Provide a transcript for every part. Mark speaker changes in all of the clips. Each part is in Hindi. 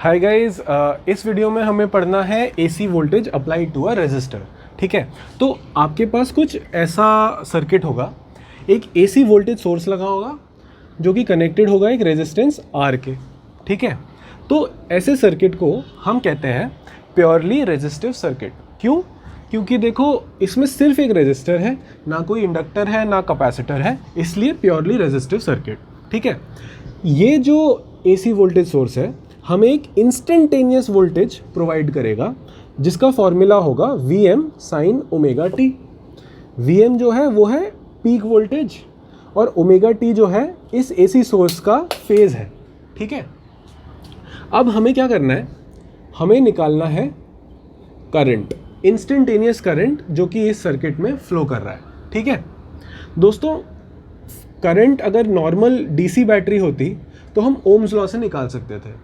Speaker 1: हाय गाइस, इस वीडियो में हमें पढ़ना है AC voltage applied to a resistor. ठीक है, तो आपके पास कुछ ऐसा सर्किट होगा, एक एसी वोल्टेज सोर्स लगा होगा जो कि कनेक्टेड होगा एक रेजिस्टेंस आर के। ठीक है, तो ऐसे सर्किट को हम कहते हैं प्योरली रेजिस्टिव सर्किट। क्यों? क्योंकि देखो इसमें सिर्फ एक रेजिस्टर है, ना कोई इंडक्टर है ना कैपेसिटर है, इसलिए प्योरली रेजिस्टिव सर्किट। ठीक है, ये जो एसी वोल्टेज सोर्स है हमें एक इंस्टेंटेनियस वोल्टेज प्रोवाइड करेगा जिसका फॉर्मूला होगा Vm sine omega T. Vm जो है वो है पीक वोल्टेज और ओमेगा टी जो है इस एसी सोर्स का फेज है। ठीक है, अब हमें क्या करना है, हमें निकालना है करंट, इंस्टेंटेनियस करंट जो कि इस सर्किट में फ्लो कर रहा है। ठीक है दोस्तों, करंट अगर नॉर्मल डीसी बैटरी होती तो हम ओम्स लॉ से निकाल सकते थे,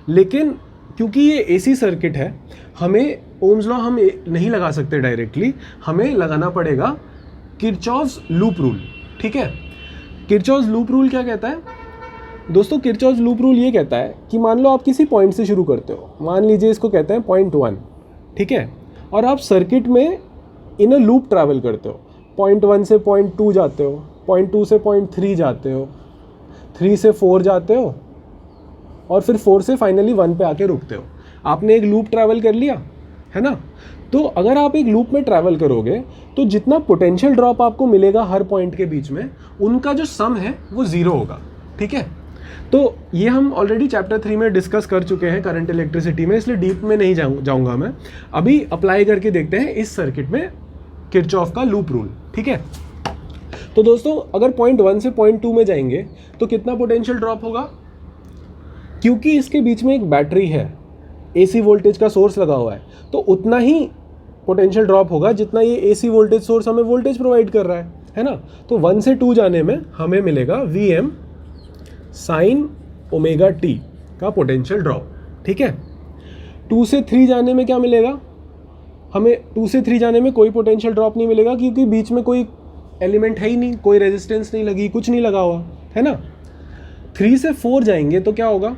Speaker 1: लेकिन क्योंकि ये एसी सर्किट है हमें ओम्स लॉ हम नहीं लगा सकते डायरेक्टली, हमें लगाना पड़ेगा किरचॉफ्स लूप रूल। ठीक है, किरचॉफ्स लूप रूल क्या कहता है दोस्तों? किरचॉफ्स लूप रूल ये कहता है कि मान लो आप किसी पॉइंट से शुरू करते हो, मान लीजिए इसको कहते हैं पॉइंट 1। ठीक है, और आप सर्किट में इन अ लूप ट्रैवल करते हो, पॉइंट 1 से पॉइंट 2 जाते हो, पॉइंट 2 से पॉइंट 3 जाते हो, 3 से 4 जाते हो और फिर 4 से फाइनली 1 पे आके रुकते हो। आपने एक लूप ट्रैवल कर लिया है ना। तो अगर आप एक लूप में ट्रैवल करोगे तो जितना पोटेंशियल ड्रॉप आपको मिलेगा हर पॉइंट के बीच में, उनका जो सम है वो 0 होगा। ठीक है, तो ये हम ऑलरेडी चैप्टर 3 में डिस्कस कर चुके हैं करंट इलेक्ट्रिसिटी में, इसलिए डीप में नहीं जाऊंगा मैं। अभी अप्लाई करके देखते हैं इस सर्किट में किरचॉफ का लूप रूल। ठीक है, तो दोस्तों अगर पॉइंट 1 से पॉइंट 2 में जाएंगे तो कितना पोटेंशियल ड्रॉप होगा? क्योंकि इसके बीच में एक बैटरी है, एसी वोल्टेज का सोर्स लगा हुआ है, तो उतना ही पोटेंशियल ड्रॉप होगा जितना ये एसी वोल्टेज सोर्स हमें वोल्टेज प्रोवाइड कर रहा है ना। तो 1 से 2 जाने में हमें मिलेगा Vm साइन ओमेगा टी का पोटेंशियल ड्रॉप। ठीक है, 2 से 3 जाने में क्या मिलेगा हमें? 2 से 3 जाने में कोई पोटेंशियल ड्रॉप नहीं मिलेगा क्योंकि बीच में कोई एलिमेंट है ही नहीं, कोई रेजिस्टेंस नहीं लगी, कुछ नहीं लगा हुआ है ना। 3 से 4 जाएंगे तो क्या होगा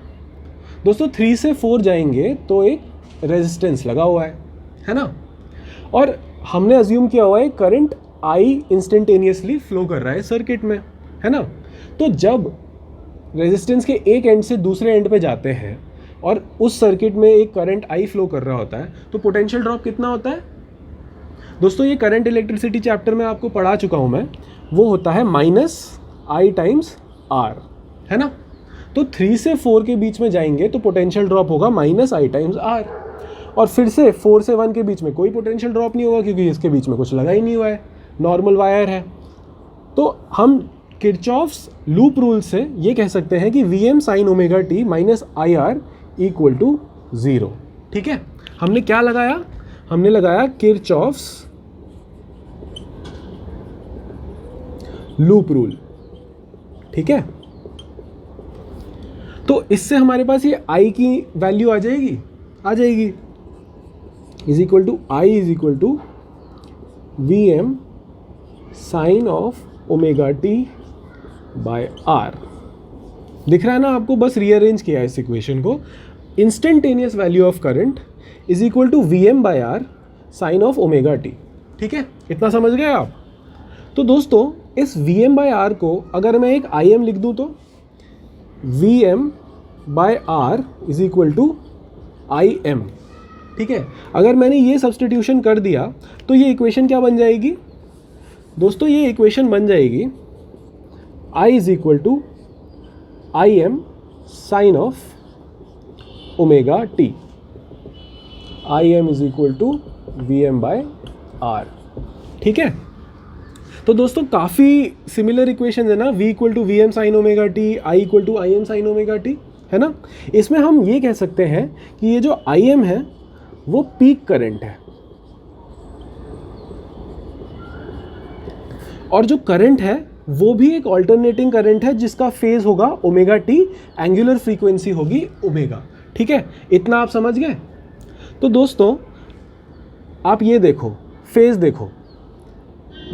Speaker 1: दोस्तों? 3 से 4 जाएंगे तो एक रेजिस्टेंस लगा हुआ है ना, और हमने अज्यूम किया हुआ है करंट I इंस्टेंटेनियसली फ्लो कर रहा है सर्किट में, है ना। तो जब रेजिस्टेंस के एक एंड से दूसरे एंड पे जाते हैं और उस सर्किट में एक करंट I फ्लो कर रहा होता है तो पोटेंशियल ड्रॉप कितना होता है दोस्तों? ये करंट इलेक्ट्रिसिटी चैप्टर में आपको पढ़ा चुका हूँ मैं, वो होता है -I टाइम्स R, है ना। तो 3 से 4 के बीच में जाएंगे तो पोटेंशियल ड्रॉप होगा -I टाइम्स R, और फिर से 4 से 1 के बीच में कोई पोटेंशियल ड्रॉप नहीं होगा क्योंकि इसके बीच में कुछ लगा ही नहीं हुआ है, नॉर्मल वायर है। तो हम किरचॉफ्स लूप रूल से ये कह सकते हैं कि Vm sine omega t -IR equal to 0। ठीक है, हमने क्या लगाया? हमने लगाया किरचॉफ्स लूप रूल। ठीक है, तो इससे हमारे पास ये I की वैल्यू आ जाएगी is equal to I is equal to Vm sine of omega t by R। दिख रहा है ना आपको? बस रीअरेंज किया है इस इक्वेशन को। Instantaneous value of current is equal to Vm by R sine of omega t. ठीक है, इतना समझ गए आप? तो दोस्तों इस Vm बाय R को अगर मैं एक Im लिख दूं तो Vm by R is equal to Im। ठीक है, अगर मैंने ये सब्सटीट्यूशन कर दिया तो ये इक्वेशन क्या बन जाएगी दोस्तों? ये इक्वेशन बन जाएगी I is equal to Im sine of omega t. Im is equal to Vm by R। ठीक है, तो दोस्तों काफ़ी सिमिलर इक्वेशन है ना, V equal to Vm sine omega t, I equal to Im sine omega t, है ना। इसमें हम ये कह सकते हैं कि ये जो Im है वो पीक करंट है, और जो करंट है वो भी एक अल्टरनेटिंग करंट है जिसका फेज होगा ओमेगा टी, एंगुलर फ्रीक्वेंसी होगी ओमेगा। ठीक है, इतना आप समझ गए? तो दोस्तों आप ये देखो, फेज देखो,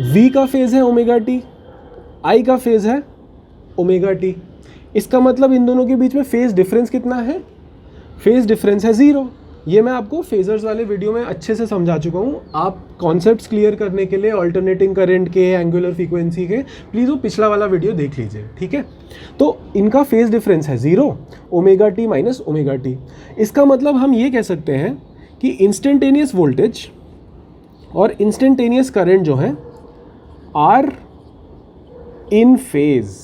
Speaker 1: V का फेज है ओमेगा टी, I का फेज है ओमेगा टी। इसका मतलब इन दोनों के बीच में फेज डिफरेंस कितना है? फेज डिफरेंस है 0। ये मैं आपको फेजर्स वाले वीडियो में अच्छे से समझा चुका हूँ। आप कॉन्सेप्ट्स क्लियर करने के लिए अल्टरनेटिंग करंट के, एंगुलर फ्रीक्वेंसी के, प्लीज़ वो पिछला वाला वीडियो देख लीजिए, ठीक है। तो इनका फेज डिफरेंस है 0, omega T minus omega T. इसका मतलब हम ये कह सकते हैं कि इंस्टेंटेनियस वोल्टेज और इंस्टेंटेनियस करंट जो है आर इन फेज,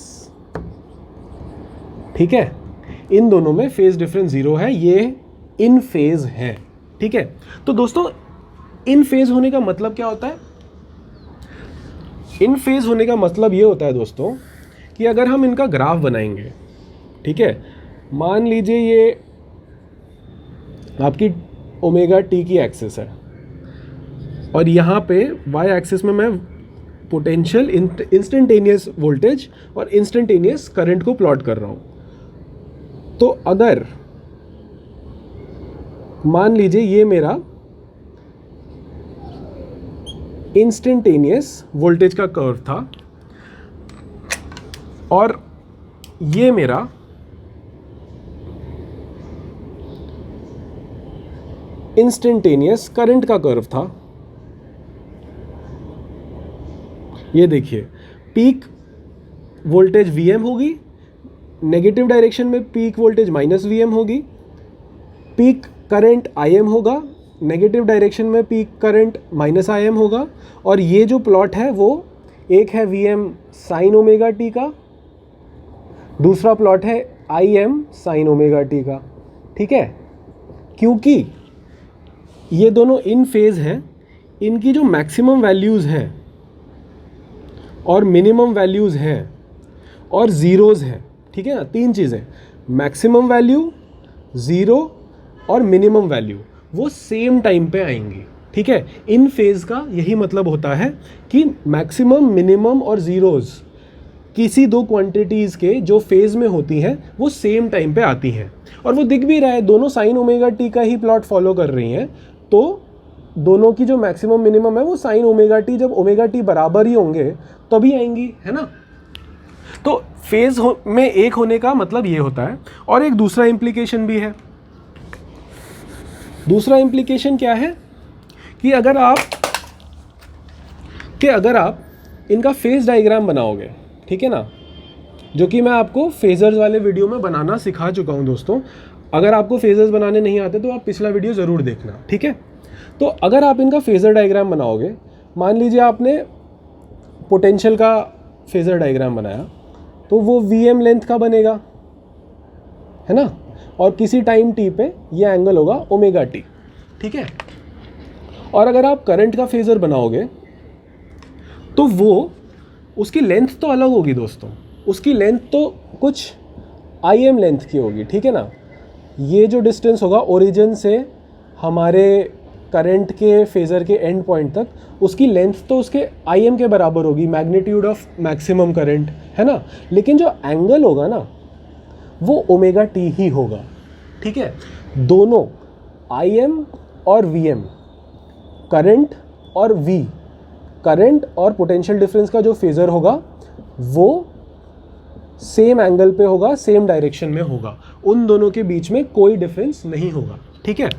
Speaker 1: ठीक है। इन दोनों में फेज डिफरेंस 0 है, ये इन फेज है, ठीक है। तो दोस्तों इन फेज होने का मतलब क्या होता है? इन फेज होने का मतलब ये होता है दोस्तों कि अगर हम इनका ग्राफ बनाएंगे, ठीक है, मान लीजिए ये आपकी ओमेगा टी की एक्सिस है और यहाँ पे वाई एक्सिस में मैं पोटेंशियल, इंस्टेंटेनियस वोल्टेज और इंस्टेंटेनियस करंट को प्लॉट कर रहा हूँ। तो अगर मान लीजिए ये मेरा इंस्टेंटेनियस वोल्टेज का कर्व था और ये मेरा इंस्टेंटेनियस करंट का कर्व था। ये देखिए, पीक वोल्टेज Vm होगी, नेगेटिव डायरेक्शन में पीक वोल्टेज माइनस Vm होगी, पीक करंट Im होगा, नेगेटिव डायरेक्शन में पीक करंट माइनस Im होगा। और ये जो प्लॉट है वो एक है Vm साइन ओमेगा टी का, दूसरा प्लॉट है Im साइन ओमेगा टी का, ठीक है। क्योंकि ये दोनों इन फेज हैं, इनकी जो मैक्सिमम वैल्यूज़ हैं और मिनिमम वैल्यूज़ हैं और ज़ीरोज़ हैं, ठीक है ना। तीन चीज़ें, मैक्सिमम वैल्यू, ज़ीरो और मिनिमम वैल्यू, वो सेम टाइम पे आएंगी, ठीक है। इन फेज का यही मतलब होता है कि मैक्सिमम, मिनिमम और ज़ीरोज़ किसी दो क्वांटिटीज़ के जो फेज में होती हैं वो सेम टाइम पे आती हैं। और वो दिख भी रहा है, दोनों साइन ओमेगा टी का ही प्लॉट फॉलो कर रही हैं। तो दोनों की जो मैक्सिमम मिनिमम है वो साइन ओमेगा टी, जब ओमेगा टी बराबर ही होंगे तभी आएंगी, है ना। तो फेज में एक होने का मतलब ये होता है। और एक दूसरा इम्प्लीकेशन भी है। दूसरा इम्प्लीकेशन क्या है कि अगर आप इनका फेज डायग्राम बनाओगे, ठीक है ना, जो कि मैं आपको फेजर्स वाले वीडियो में बनाना सिखा चुका हूं दोस्तों। अगर आपको फेजर्स बनाने नहीं आते तो आप पिछला वीडियो ज़रूर देखना, ठीक है। तो अगर आप इनका फेजर डायग्राम बनाओगे, मान लीजिए आपने पोटेंशियल का फेजर डायग्राम बनाया, तो वो Vm लेंथ का बनेगा, है ना। और किसी टाइम t पे ये एंगल होगा ओमेगा टी, ठीक है। और अगर आप करंट का फेजर बनाओगे तो वो, उसकी लेंथ तो अलग होगी दोस्तों, उसकी लेंथ तो कुछ Im लेंथ की होगी, ठीक है ना। ये जो डिस्टेंस होगा ओरिजिन से हमारे करंट के फेजर के एंड पॉइंट तक, उसकी लेंथ तो उसके Im के बराबर होगी, मैग्नीट्यूड ऑफ मैक्सिमम करंट, है ना। लेकिन जो एंगल होगा ना वो ओमेगा टी ही होगा, ठीक है। दोनों Im और Vm, करंट और V, करंट और पोटेंशियल डिफरेंस का जो फेजर होगा वो सेम एंगल पे होगा, सेम डायरेक्शन में होगा, उन दोनों के बीच में कोई डिफरेंस नहीं होगा, ठीक है।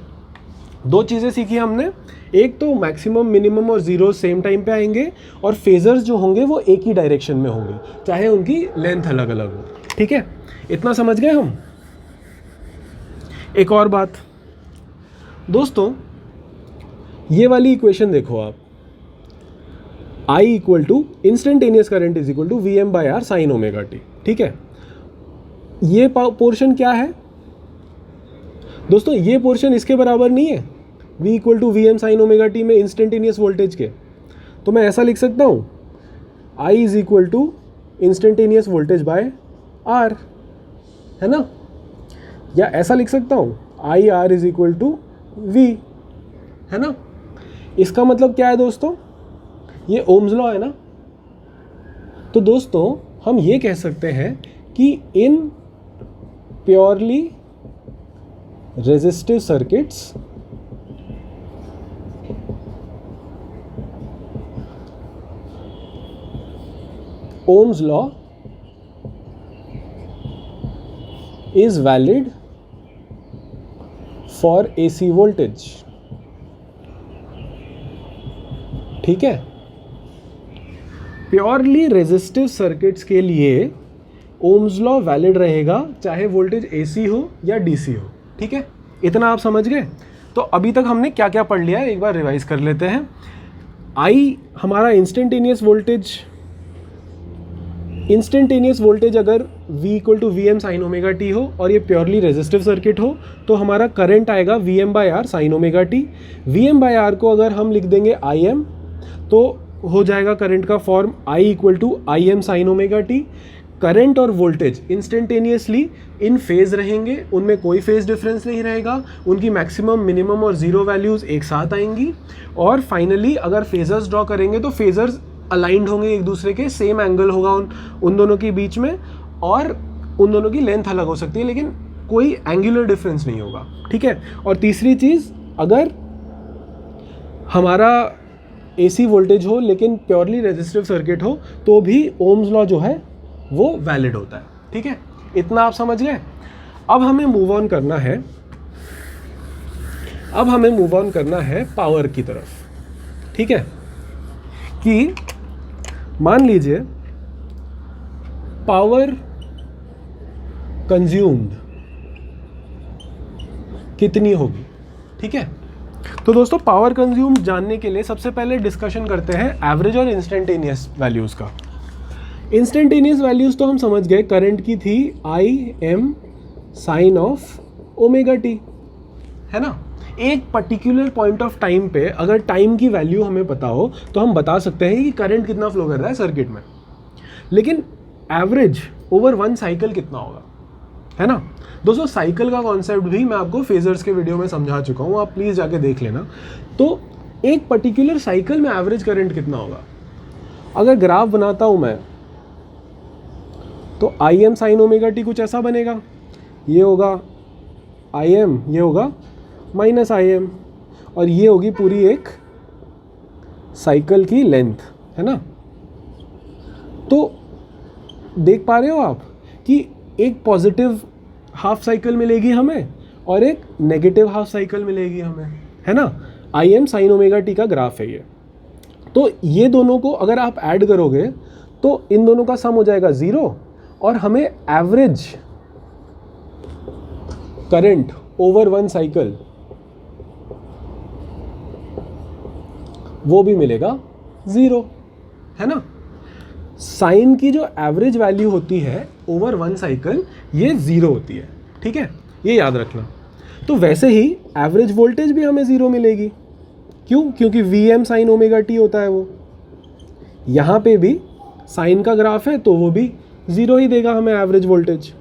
Speaker 1: दो चीज़ें सीखी हमने, एक तो मैक्सिमम, मिनिमम और ज़ीरो सेम टाइम पे आएंगे, और फेजर्स जो होंगे वो एक ही डायरेक्शन में होंगे, चाहे उनकी लेंथ अलग अलग हो, ठीक है। इतना समझ गए हम। एक और बात दोस्तों, ये वाली इक्वेशन देखो आप, I equal to instantaneous current is equal to Vm by R sine omega t, ठीक है। ये पोर्शन क्या है दोस्तों? ये पोर्शन इसके बराबर नहीं है, V equal to Vm sine omega t में इंस्टेंटेनियस वोल्टेज के। तो मैं ऐसा लिख सकता हूँ, I is equal to instantaneous voltage by R, है ना। या ऐसा लिख सकता हूँ, I R is equal to V, है ना। इसका मतलब क्या है दोस्तों? ये ओम्स लॉ है ना। तो दोस्तों हम ये कह सकते हैं कि in purely resistive circuits ohm's law is valid for AC voltage, ठीक है। प्योरली रेजिस्टिव सर्किट्स के लिए ओम्स लॉ वैलिड रहेगा, चाहे वोल्टेज AC हो या DC हो, ठीक है। इतना आप समझ गए। तो अभी तक हमने क्या क्या पढ़ लिया है एक बार रिवाइज कर लेते हैं। आई हमारा इंस्टेंटेनियस वोल्टेज अगर V = Vm sin omega T हो और ये प्योरली रेजिस्टिव सर्किट हो तो हमारा करंट आएगा Vm/R sin omega T. Vm/R को अगर हम लिख देंगे Im तो हो जाएगा करंट का form I = Im sin omega T. Current और वोल्टेज इंस्टेंटेनियसली इन फेज रहेंगे, उनमें कोई फेज डिफरेंस नहीं रहेगा, उनकी मैक्सिमम, मिनिमम और जीरो वैल्यूज़ एक साथ आएंगी। और फाइनली अगर फेजर्स ड्रॉ करेंगे तो फेजर्स अलाइंड होंगे एक दूसरे के, सेम एंगल होगा उन दोनों के बीच में, और उन दोनों की लेंथ अलग हो सकती है लेकिन कोई एंगुलर डिफरेंस नहीं होगा, ठीक है। और तीसरी चीज़, अगर हमारा AC वोल्टेज हो लेकिन प्योरली रेजिस्टिव सर्किट हो तो भी ओम्स लॉ जो है वो वैलिड होता है, ठीक है। इतना आप समझ गए। अब हमें मूव ऑन करना है पावर की तरफ, ठीक है। कि मान लीजिए पावर कंज्यूम्ड कितनी होगी, ठीक है। तो दोस्तों पावर कंज्यूम्ड जानने के लिए सबसे पहले डिस्कशन करते हैं एवरेज और इंस्टेंटेनियस वैल्यूज़ का। इंस्टेंटेनियस वैल्यूज़ तो हम समझ गए, करंट की थी Im sin of omega t, है ना। एक पर्टिकुलर पॉइंट ऑफ टाइम पे अगर टाइम की वैल्यू हमें पता हो तो हम बता सकते हैं कि करंट कितना फ्लो कर रहा है सर्किट में। लेकिन एवरेज ओवर वन साइकिल कितना होगा, है ना। दोस्तों साइकिल का कॉन्सेप्ट भी मैं आपको फेजर्स के वीडियो में समझा चुका हूँ, आप प्लीज़ जाके देख लेना। तो एक पर्टिकुलर साइकिल में एवरेज करंट कितना होगा, अगर ग्राफ बनाता हूँ मैं तो Im sin ओमेगा टी कुछ ऐसा बनेगा, ये होगा Im, ये होगा माइनस Im, और ये होगी पूरी एक साइकिल की लेंथ, है ना। तो देख पा रहे हो आप कि एक पॉजिटिव हाफ साइकिल मिलेगी हमें और एक नेगेटिव हाफ साइकिल मिलेगी हमें, है ना। Im sin ओमेगा टी का ग्राफ है ये। तो ये दोनों को अगर आप ऐड करोगे तो इन दोनों का सम हो जाएगा 0 और हमें average current over one cycle वो भी मिलेगा 0, है ना। साइन की जो एवरेज वैल्यू होती है ओवर वन साइकिल ये 0 होती है, ठीक है, ये याद रखना। तो वैसे ही एवरेज वोल्टेज भी हमें 0 मिलेगी, क्यों, क्योंकि Vm sin ओमेगा टी होता है वो। यहाँ पे भी साइन का ग्राफ है तो वो भी 0 ही देगा हमें एवरेज वोल्टेज।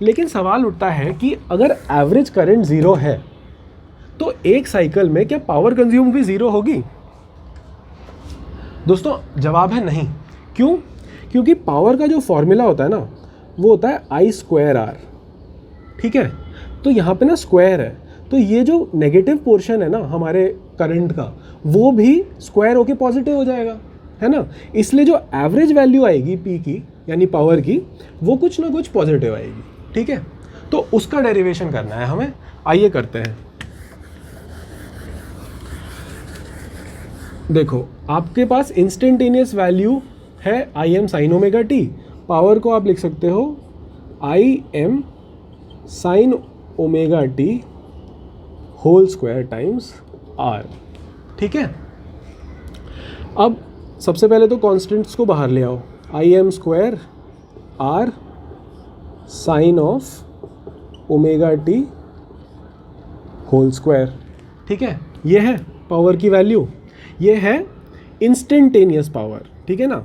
Speaker 1: लेकिन सवाल उठता है कि अगर एवरेज करंट 0 है तो एक साइकिल में क्या पावर कंज्यूम भी 0 होगी? दोस्तों जवाब है नहीं। क्यों? क्योंकि पावर का जो फॉर्मूला होता है ना वो होता है I²R, ठीक है। तो यहाँ पे ना स्क्वायर है, तो ये जो नेगेटिव पोर्शन है ना हमारे करंट का वो भी स्क्वायर होके पॉजिटिव हो जाएगा, है ना। इसलिए जो एवरेज वैल्यू आएगी P की यानी पावर की वो कुछ ना कुछ पॉजिटिव आएगी, ठीक है। तो उसका डेरिवेशन करना है हमें, आइए करते हैं। देखो आपके पास इंस्टेंटेनियस वैल्यू है Im sin omega t, power को आप लिख सकते हो Im sin omega t whole square times R, ठीक है। अब सबसे पहले तो कॉन्स्टेंट्स को बाहर ले आओ, Im² R sine of omega t whole square, ठीक है। ये है पावर की वैल्यू, ये है इंस्टेंटेनियस पावर, ठीक है ना।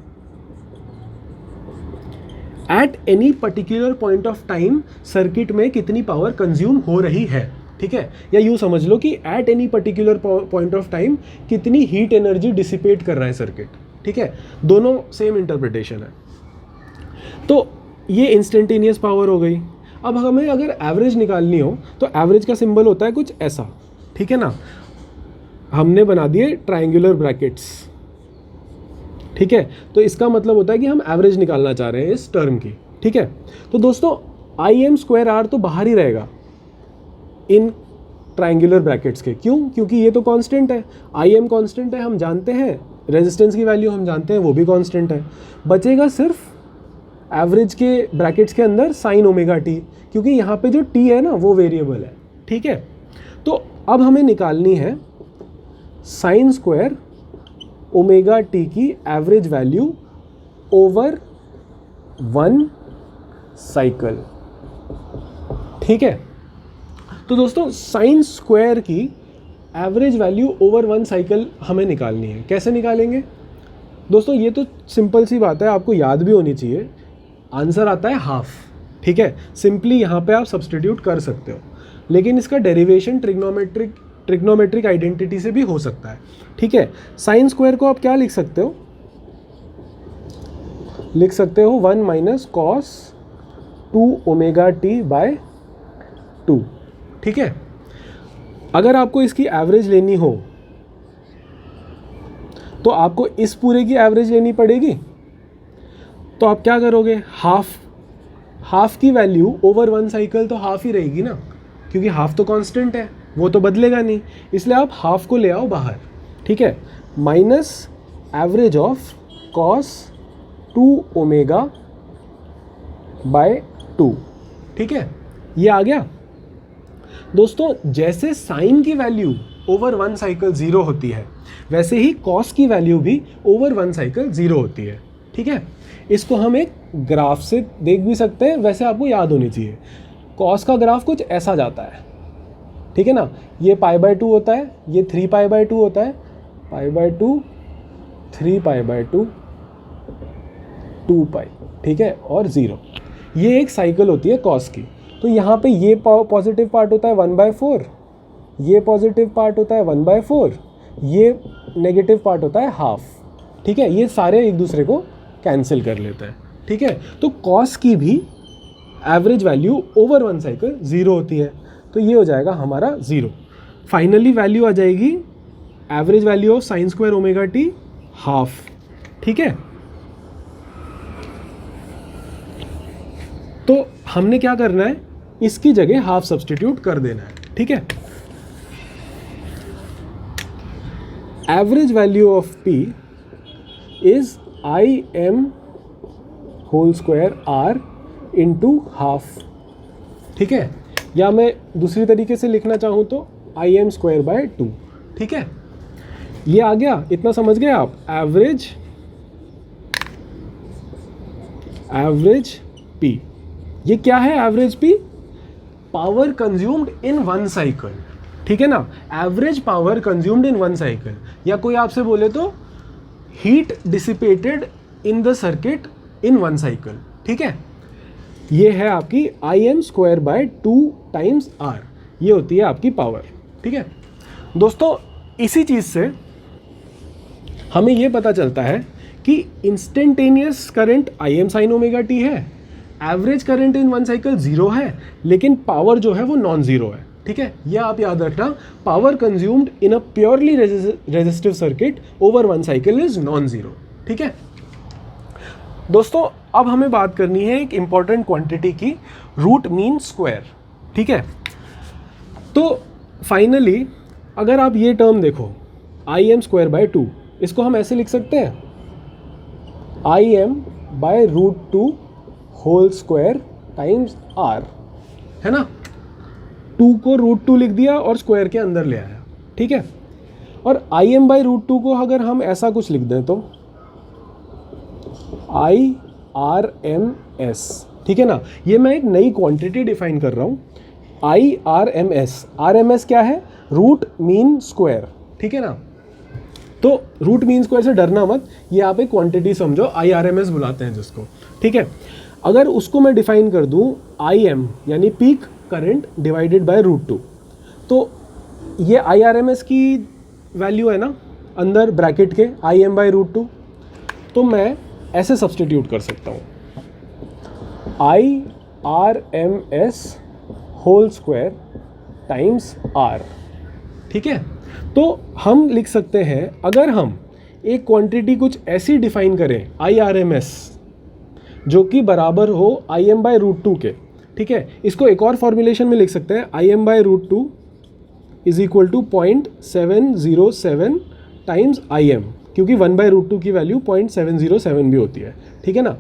Speaker 1: At any particular point of time circuit में कितनी पावर कंज्यूम हो रही है, ठीक है। या यूँ समझ लो कि at any particular point of time कितनी हीट एनर्जी डिसिपेट कर रहा है सर्किट, ठीक है। दोनों सेम इंटरप्रिटेशन है। तो ये इंस्टेंटेनियस पावर हो गई। अब हमें अगर एवरेज निकालनी हो तो एवरेज का सिंबल होता है कुछ ऐसा, ठीक है ना। हमने बना दिए ट्रायंगुलर ब्रैकेट्स, ठीक है। तो इसका मतलब होता है कि हम एवरेज निकालना चाह रहे हैं इस टर्म की, ठीक है। तो दोस्तों Im² R तो बाहर ही रहेगा इन ट्रायंगुलर ब्रैकेट्स के। क्यों? क्योंकि ये तो कांस्टेंट है, आई एम कांस्टेंट है, हम जानते हैं, रेजिस्टेंस की वैल्यू हम जानते हैं, वो भी कांस्टेंट है। बचेगा सिर्फ एवरेज के ब्रैकेट्स के अंदर साइन ओमेगा टी, क्योंकि यहाँ पे जो टी है ना वो वेरिएबल है। ठीक है, तो अब हमें निकालनी है साइन स्क्वायर ओमेगा टी की एवरेज वैल्यू ओवर 1 साइकिल। ठीक है, तो दोस्तों साइन स्क्वायर की एवरेज वैल्यू ओवर 1 साइकिल हमें निकालनी है। कैसे निकालेंगे दोस्तों? ये तो सिंपल सी बात है, आपको याद भी होनी चाहिए। आंसर आता है हाफ। ठीक है, सिंपली यहाँ पे आप सब्सटीट्यूट कर सकते हो, लेकिन इसका डेरिवेशन ट्रिग्नोमेट्रिक आइडेंटिटी से भी हो सकता है। ठीक है, साइन स्क्वायर को आप क्या लिख सकते हो? लिख सकते हो 1 minus cos 2 omega t by 2। ठीक है, अगर आपको इसकी एवरेज लेनी हो तो आपको इस पूरे की एवरेज लेनी पड़ेगी। तो आप क्या करोगे? हाफ की वैल्यू ओवर 1 साइकिल तो हाफ ही रहेगी ना, क्योंकि हाफ तो कांस्टेंट है, वो तो बदलेगा नहीं, इसलिए आप हाफ को ले आओ बाहर। ठीक है, minus average of cos 2 omega by 2। ठीक है, ये आ गया दोस्तों। जैसे साइन की वैल्यू ओवर 1 साइकिल 0 होती है, वैसे ही कॉस की वैल्यू भी ओवर 1 साइकिल 0 होती है। ठीक है, इसको हम एक ग्राफ से देख भी सकते हैं, वैसे आपको याद होनी चाहिए। कॉस का ग्राफ कुछ ऐसा जाता है, ठीक है ना, ये π/2 होता है, ये 3π/2 होता है, π/2 3π/2 2π, ठीक है, और 0। ये एक साइकिल होती है कॉस की। तो यहाँ पे ये पॉजिटिव पार्ट होता है 1/4, ये पॉजिटिव पार्ट होता है 1/4, ये नेगेटिव पार्ट होता है हाफ। ठीक है, ये सारे एक दूसरे को कैंसिल कर लेते हैं। ठीक है, तो कॉस की भी एवरेज वैल्यू ओवर 1 साइकिल 0 होती है, तो ये हो जाएगा हमारा 0। फाइनली वैल्यू आ जाएगी average value of sine square omega T half. ठीक है, तो हमने क्या करना है, इसकी जगह हाफ सब्सटीट्यूट कर देना है। ठीक है, average value of P is IM whole square R into half. ठीक है, या मैं दूसरी तरीके से लिखना चाहूँ तो IM स्क्वायर बाय 2। ठीक है, ये आ गया, इतना समझ गए आप। एवरेज P, ये क्या है average P? Power consumed in 1 cycle. ठीक है ना, average power consumed in 1 cycle, या कोई आपसे बोले तो heat dissipated in the circuit in 1 cycle. ठीक है, ये है आपकी IM square by 2 times R, ये होती है आपकी पावर। ठीक है दोस्तों, इसी चीज़ से हमें ये पता चलता है कि instantaneous current IM sine omega t है, एवरेज करंट इन 1 साइकिल 0 है, लेकिन पावर जो है वो नॉन ज़ीरो है। ठीक है, ये आप याद रखना, power consumed in a purely resistive circuit over 1 cycle is non zero. ठीक है दोस्तों, अब हमें बात करनी है एक इंपॉर्टेंट क्वांटिटी की, रूट मीन स्क्वायर। ठीक है, तो फाइनली अगर आप ये टर्म देखो IM स्क्वायर बाय 2, इसको हम ऐसे लिख सकते हैं IM by root 2 whole square times R, है ना। 2 को रूट 2 लिख दिया और स्क्वायर के अंदर ले आया। ठीक है, और IM बाई रूट 2 को अगर हम ऐसा कुछ लिख दें तो IRMS। ठीक है ना, ये मैं एक नई क्वांटिटी डिफाइन कर रहा हूँ, IRMS। RMS क्या है? Root mean square. ठीक है ना, तो रूट मीन स्क्वायर से डरना मत, ये आप एक क्वांटिटी समझो, IRMS बुलाते हैं जिसको। ठीक है, अगर उसको मैं डिफाइन कर दूँ IM यानी peak current divided by root 2, तो ये IRMS की वैल्यू है ना अंदर ब्रैकेट के IM बाय रूट 2, तो मैं ऐसे सब्सटीट्यूट कर सकता हूँ IRMS whole square times R। ठीक है, तो हम लिख सकते हैं, अगर हम एक क्वांटिटी कुछ ऐसी डिफाइन करें IRMS जो कि बराबर हो IM बाय रूट 2 के, ठीक है, इसको एक और फॉर्मुलेशन में लिख सकते हैं IM by root 2 is equal to 0.707 times IM, क्योंकि 1/√2 की वैल्यू 0.707 भी होती है, ठीक है ना।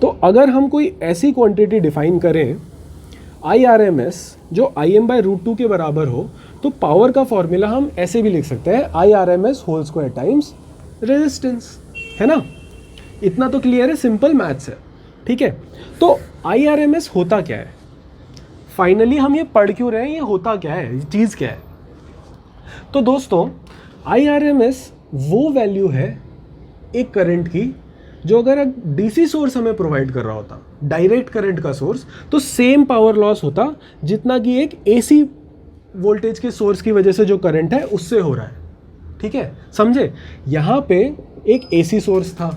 Speaker 1: तो अगर हम कोई ऐसी क्वांटिटी डिफाइन करें IRMS जो IM/√2 के बराबर हो, तो पावर का फॉर्मूला हम ऐसे भी लिख सकते हैं IRMS whole square times resistance, है ना। इतना तो क्लियर है, सिंपल मैथ्स है, ठीक है। तो IRMS होता क्या है, फाइनली हम ये पढ़ क्यों रहे हैं, ये होता क्या है, ये चीज़ क्या है। तो दोस्तों IRMS वो वैल्यू है एक करंट की जो अगर DC सोर्स हमें प्रोवाइड कर रहा होता, डायरेक्ट करंट का सोर्स, तो सेम पावर लॉस होता जितना कि एक AC वोल्टेज के सोर्स की वजह से जो करंट है उससे हो रहा है, ठीक है, समझे। यहाँ पे एक AC सोर्स था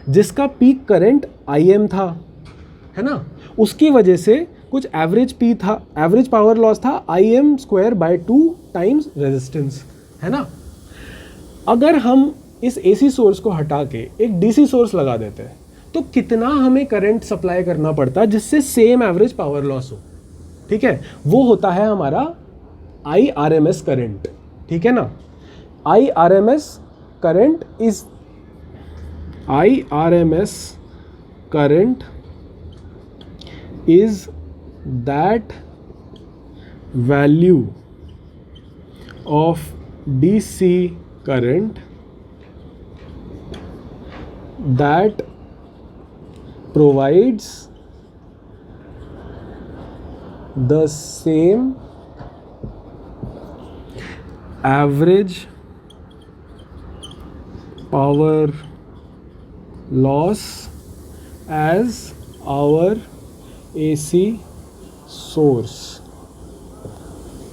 Speaker 1: जिसका पीक करंट IM था, है ना, उसकी वजह से कुछ एवरेज P था, एवरेज पावर लॉस था IM²/2 टाइम्स रेजिस्टेंस, है ना। अगर हम इस AC सोर्स को हटा के एक DC सोर्स लगा देते हैं तो कितना हमें करंट सप्लाई करना पड़ता है जिससे सेम एवरेज पावर लॉस हो, ठीक है, वो होता है हमारा IRMS करंट, ठीक है ना। IRMS current is that value of DC current that provides the same average power loss as our AC source,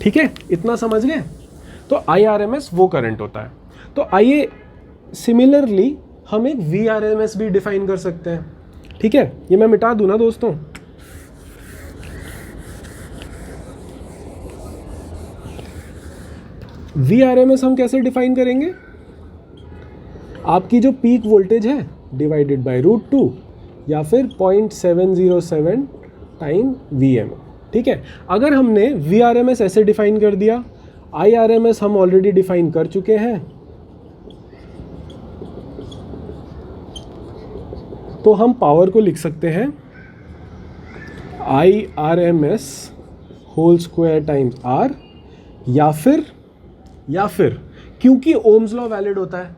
Speaker 1: ठीक है, इतना समझ गए। तो IRMS वो करंट होता है। तो आइए सिमिलरली हम एक VRMS भी डिफाइन कर सकते हैं, ठीक है। ये मैं मिटा दूं ना दोस्तों, VRMS हम कैसे डिफाइन करेंगे, आपकी जो पीक वोल्टेज है डिवाइडेड बाय √2 या फिर 0.707 टाइम VM, ठीक है। अगर हमने VRMS ऐसे डिफाइन कर दिया, IRMS हम ऑलरेडी डिफाइन कर चुके हैं, तो हम पावर को लिख सकते हैं IRMS whole square times R, या फिर क्योंकि ओम्स लॉ वैलिड होता है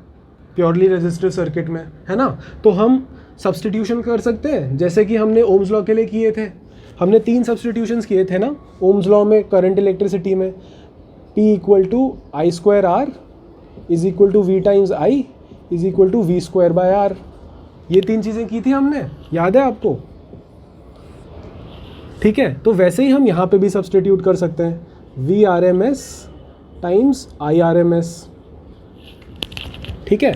Speaker 1: प्योरली रेजिस्टिव सर्किट में, है ना, तो हम सब्स्टिट्यूशन कर सकते हैं जैसे कि हमने ओम्स लॉ के लिए किए थे। हमने 3 सब्स्टिट्यूशंस किए थे ना ओम्स लॉ में, करंट इलेक्ट्रिसिटी में, P = I²R is equal to V times I is equal to V²/R। ये 3 चीज़ें की थी हमने, याद है आपको, ठीक है। तो वैसे ही हम यहाँ पे भी सब्स्टिट्यूट कर सकते हैं, VRMS टाइम्स IRMS, ठीक है,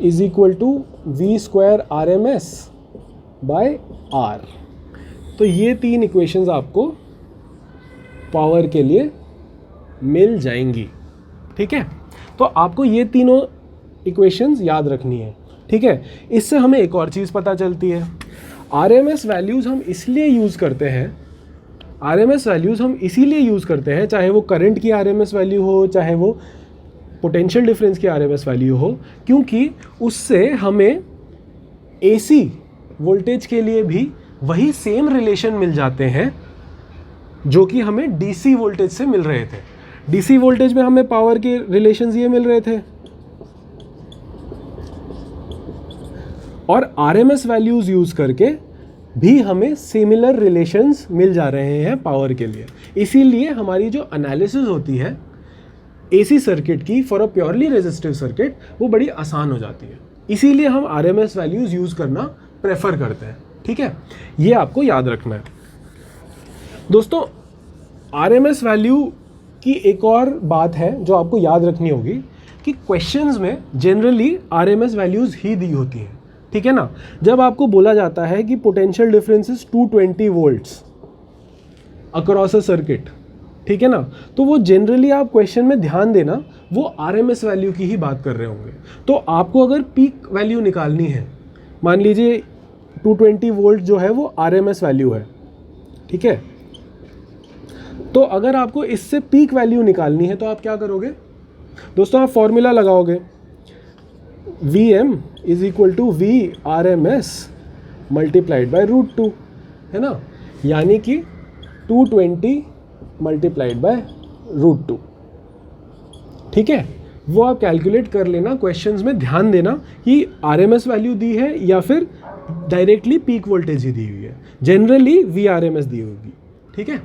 Speaker 1: इज इक्वल टू V²RMS/R। तो ये 3 इक्वेशंस आपको पावर के लिए मिल जाएंगी, ठीक है। तो आपको ये तीनों इक्वेशंस याद रखनी है, ठीक है। इससे हमें एक और चीज़ पता चलती है, RMS वैल्यूज़ हम इसलिए यूज़ करते हैं, चाहे वो करंट की RMS वैल्यू हो, चाहे वो पोटेंशियल डिफरेंस की RMS वैल्यू हो, क्योंकि उससे हमें AC वोल्टेज के लिए भी वही सेम रिलेशन मिल जाते हैं जो कि हमें DC वोल्टेज से मिल रहे थे। DC वोल्टेज में हमें पावर के रिलेशंस ये मिल रहे थे, और RMS वैल्यूज़ यूज़ करके भी हमें सिमिलर रिलेशंस मिल जा रहे हैं पावर के लिए। इसीलिए हमारी जो एनालिसिस होती है AC सर्किट की for a purely resistive circuit, वो बड़ी आसान हो जाती है। इसीलिए हम RMS वैल्यूज़ यूज़ करना प्रेफर करते हैं, ठीक है। ये आपको याद रखना है दोस्तों। RMS वैल्यू की एक और बात है जो आपको याद रखनी होगी कि क्वेश्चंस में जनरली RMS वैल्यूज़ ही दी होती हैं, ठीक है ना। जब आपको बोला जाता है कि potential difference is 220 volts across a circuit, ठीक है ना, तो वो जनरली आप क्वेश्चन में ध्यान देना, वो RMS वैल्यू की ही बात कर रहे होंगे। तो आपको अगर पीक वैल्यू निकालनी है, मान लीजिए 220 वोल्ट जो है वो RMS वैल्यू है, ठीक है। तो अगर आपको इससे पीक वैल्यू निकालनी है तो आप क्या करोगे दोस्तों, आप फॉर्मूला लगाओगे Vm is equal to VRMS multiplied by √2, है ना, यानी कि 220 मल्टीप्लाइड बाय √2, ठीक है। वो आप कैलकुलेट कर लेना, क्वेश्चंस में ध्यान देना कि RMS वैल्यू दी है या फिर डायरेक्टली पीक वोल्टेज ही दी हुई है, जनरली VRMS दी होगी, ठीक है।